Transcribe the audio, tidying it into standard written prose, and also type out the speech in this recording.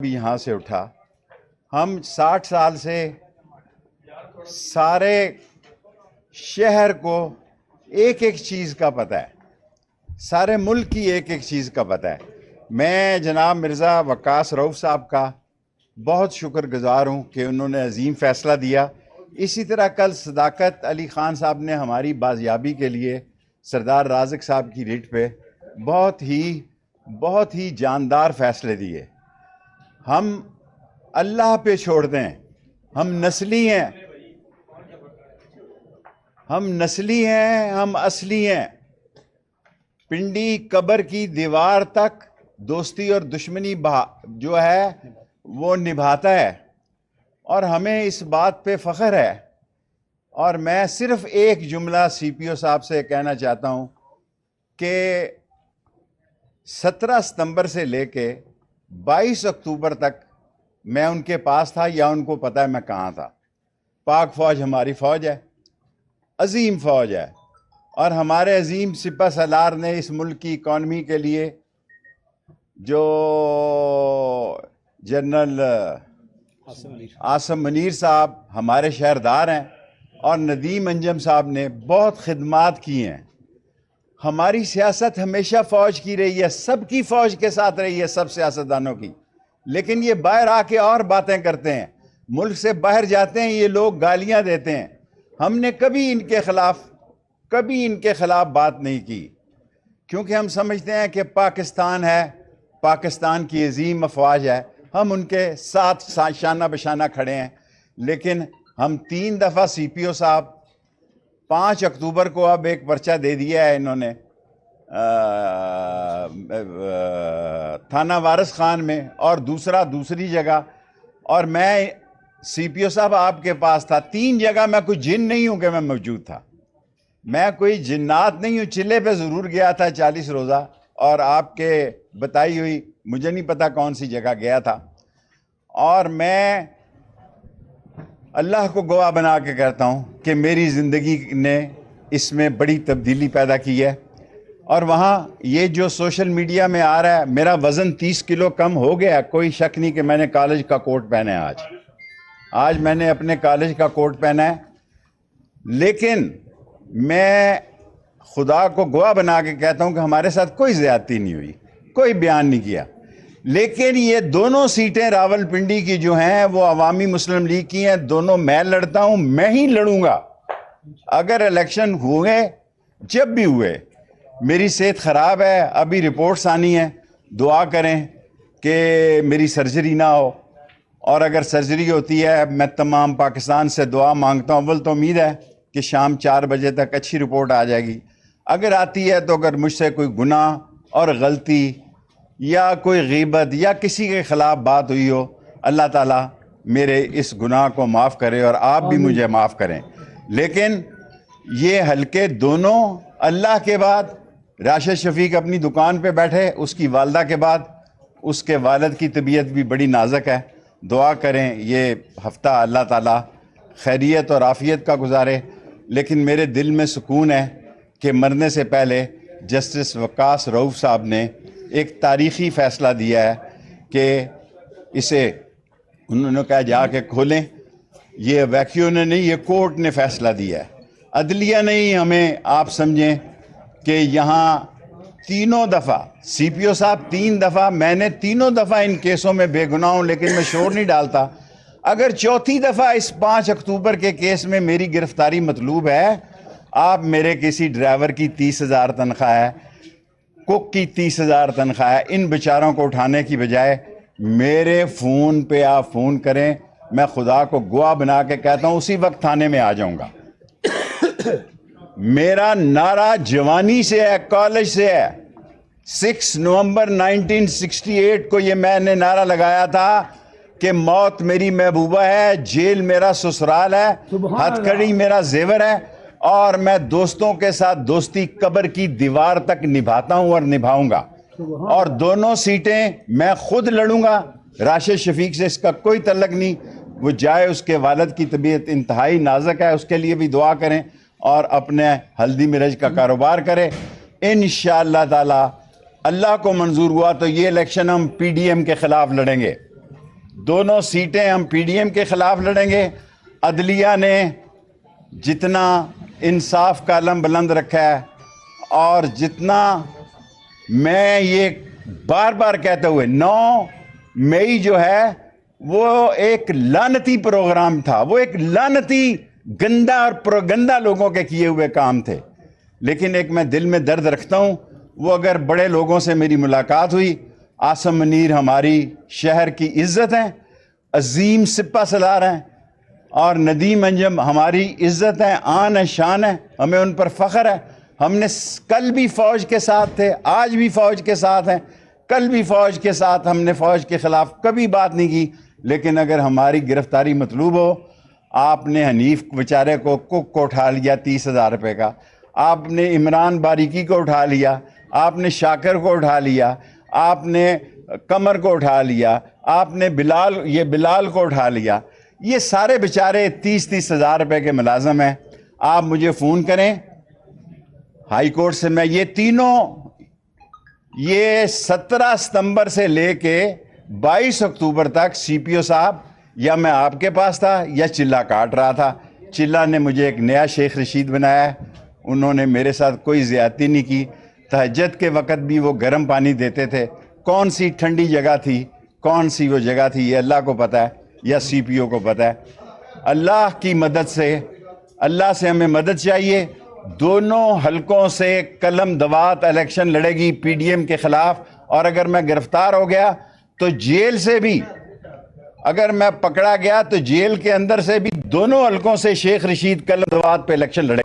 بھی یہاں سے اٹھا. ہم 60 سال سے سارے شہر کو ایک ایک چیز کا پتہ ہے, سارے ملک کی ایک ایک چیز کا پتہ ہے. میں جناب مرزا وقاص رؤف صاحب کا بہت شکر گزار ہوں کہ انہوں نے عظیم فیصلہ دیا. اسی طرح کل صداقت علی خان صاحب نے ہماری بازیابی کے لیے سردار رازق صاحب کی ریٹ پہ بہت ہی جاندار فیصلے دیے. ہم اللہ پہ چھوڑ دیں, ہم نسلی ہیں, ہم اصلی ہیں. پنڈی قبر کی دیوار تک دوستی اور دشمنی جو ہے وہ نبھاتا ہے, اور ہمیں اس بات پہ فخر ہے. اور میں صرف ایک جملہ سی پی او صاحب سے کہنا چاہتا ہوں کہ 17 ستمبر سے لے کے 22 اکتوبر تک میں ان کے پاس تھا, یا ان کو پتہ ہے میں کہاں تھا. پاک فوج ہماری فوج ہے, عظیم فوج ہے, اور ہمارے عظیم سپہ سالار نے اس ملک کی اکانومی کے لیے جو جنرل عاصم منیر صاحب ہمارے شہردار ہیں, اور ندیم انجم صاحب نے بہت خدمات کی ہیں. ہماری سیاست ہمیشہ فوج کی رہی ہے, سب کی فوج کے ساتھ رہی ہے, سب سیاستدانوں کی. لیکن یہ باہر آ کے اور باتیں کرتے ہیں, ملک سے باہر جاتے ہیں, یہ لوگ گالیاں دیتے ہیں. ہم نے کبھی ان کے خلاف بات نہیں کی, کیونکہ ہم سمجھتے ہیں کہ پاکستان ہے, پاکستان کی عظیم افواج ہے, ہم ان کے ساتھ شانہ بشانہ کھڑے ہیں. لیکن ہم 3 دفعہ سی پی او صاحب 5 اکتوبر کو اب ایک پرچہ دے دیا ہے انہوں نے تھانہ وارث خان میں, اور دوسری جگہ. اور میں سی پی او صاحب آپ کے پاس تھا 3 جگہ. میں کوئی جن نہیں ہوں کہ میں موجود تھا, میں کوئی جنات نہیں ہوں. چلے پہ ضرور گیا تھا 40 روزہ, اور آپ کے بتائی ہوئی مجھے نہیں پتا کون سی جگہ گیا تھا. اور میں اللہ کو گواہ بنا کے کہتا ہوں کہ میری زندگی نے اس میں بڑی تبدیلی پیدا کی ہے. اور وہاں یہ جو سوشل میڈیا میں آ رہا ہے, میرا وزن 30 کلو کم ہو گیا, کوئی شک نہیں کہ میں نے کالج کا کوٹ پہنا ہے. آج میں نے اپنے کالج کا کوٹ پہنا ہے. لیکن میں خدا کو گواہ بنا کے کہتا ہوں کہ ہمارے ساتھ کوئی زیادتی نہیں ہوئی, کوئی بیان نہیں کیا. لیکن یہ دونوں سیٹیں راولپنڈی کی جو ہیں وہ عوامی مسلم لیگ کی ہیں. دونوں میں لڑتا ہوں, میں ہی لڑوں گا. اگر الیکشن ہوئے, جب بھی ہوئے. میری صحت خراب ہے, ابھی رپورٹس آنی ہیں, دعا کریں کہ میری سرجری نہ ہو. اور اگر سرجری ہوتی ہے, میں تمام پاکستان سے دعا مانگتا ہوں. اول تو امید ہے کہ شام 4 بجے تک اچھی رپورٹ آ جائے گی. اگر آتی ہے تو اگر مجھ سے کوئی گناہ اور غلطی یا کوئی غیبت یا کسی کے خلاف بات ہوئی ہو, اللہ تعالیٰ میرے اس گناہ کو معاف کرے, اور آپ بھی مجھے معاف کریں. لیکن یہ حلقے دونوں, اللہ کے بعد راشد شفیق اپنی دکان پہ بیٹھے, اس کی والدہ کے بعد اس کے والد کی طبیعت بھی بڑی نازک ہے. دعا کریں یہ ہفتہ اللہ تعالیٰ خیریت اور عافیت کا گزارے. لیکن میرے دل میں سکون ہے کہ مرنے سے پہلے جسٹس وقاص رؤف صاحب نے ایک تاریخی فیصلہ دیا ہے کہ اسے انہوں نے کہا جا کے کھولیں. یہ ویکیو نے نہیں, یہ کورٹ نے فیصلہ دیا ہے, عدلیہ نہیں. ہمیں آپ سمجھیں کہ یہاں 3 دفعہ سی پی او صاحب 3 دفعہ, میں نے 3 دفعہ ان کیسوں میں بے گناہ ہوں, لیکن میں شور نہیں ڈالتا. اگر 4تھی دفعہ اس 5 اکتوبر کے کیس میں میری گرفتاری مطلوب ہے, آپ میرے کسی ڈرائیور کی 30,000 تنخواہ ہے, کک کی 30,000 تنخواہ ہے, ان بیچاروں کو اٹھانے کی بجائے میرے فون پہ آپ فون کریں. میں خدا کو گواہ بنا کے کہتا ہوں اسی وقت تھانے میں آ جاؤں گا. میرا نعرہ جوانی سے ہے, کالج سے ہے. 6 نومبر 1968 کو یہ میں نے نعرہ لگایا تھا کہ موت میری محبوبہ ہے, جیل میرا سسرال ہے, ہتھ کڑی میرا زیور ہے, اور میں دوستوں کے ساتھ دوستی قبر کی دیوار تک نبھاتا ہوں اور نبھاؤں گا. اور دونوں سیٹیں میں خود لڑوں گا. راشد شفیق سے اس کا کوئی تعلق نہیں, وہ جائے, اس کے والد کی طبیعت انتہائی نازک ہے, اس کے لیے بھی دعا کریں, اور اپنے ہلدی مرج کا کاروبار کریں. انشاءاللہ تعالی اللہ کو منظور ہوا تو یہ الیکشن ہم پی ڈی ایم کے خلاف لڑیں گے. دونوں سیٹیں ہم پی ڈی ایم کے خلاف لڑیں گے. عدلیہ نے جتنا انصاف کا علم بلند رکھا ہے اور جتنا میں یہ بار بار کہتے ہوئے 9 مئی جو ہے وہ ایک لعنتی پروگرام تھا, وہ ایک لعنتی گندا اور پروگندا لوگوں کے کیے ہوئے کام تھے. لیکن ایک میں دل میں درد رکھتا ہوں, وہ اگر بڑے لوگوں سے میری ملاقات ہوئی, عاصم منیر ہماری شہر کی عزت ہیں, عظیم سپہ سالار ہیں, اور ندیم انجم ہماری عزت ہیں, آن ہے, شان ہے, ہمیں ان پر فخر ہے. ہم نے کل بھی فوج کے ساتھ تھے, آج بھی فوج کے ساتھ ہیں, کل بھی فوج کے ساتھ. ہم نے فوج کے خلاف کبھی بات نہیں کی. لیکن اگر ہماری گرفتاری مطلوب ہو, آپ نے حنیف بیچارے کو کک کو اٹھا لیا 30,000 روپے کا, آپ نے عمران باریکی کو اٹھا لیا, آپ نے شاکر کو اٹھا لیا, آپ نے قمر کو اٹھا لیا, آپ نے بلال کو اٹھا لیا. یہ سارے بیچارے 30,000 روپے کے ملازم ہیں. آپ مجھے فون کریں ہائی کورٹ سے, میں یہ تینوں یہ 17 ستمبر سے لے کے 22 اکتوبر تک سی پی او صاحب یا میں آپ کے پاس تھا یا چلا کاٹ رہا تھا. چلا نے مجھے ایک نیا شیخ رشید بنایا ہے, انہوں نے میرے ساتھ کوئی زیادتی نہیں کی. تہجد کے وقت بھی وہ گرم پانی دیتے تھے. کون سی ٹھنڈی جگہ تھی, کون سی وہ جگہ تھی, یہ اللہ کو پتہ ہے یا سی پی او کو پتہ ہے. اللہ کی مدد سے, اللہ سے ہمیں مدد چاہیے. دونوں حلقوں سے قلم دوات الیکشن لڑے گی پی ڈی ایم کے خلاف. اور اگر میں گرفتار ہو گیا تو جیل سے بھی, اگر میں پکڑا گیا تو جیل کے اندر سے بھی دونوں حلقوں سے شیخ رشید قلم دوات پہ الیکشن لڑے.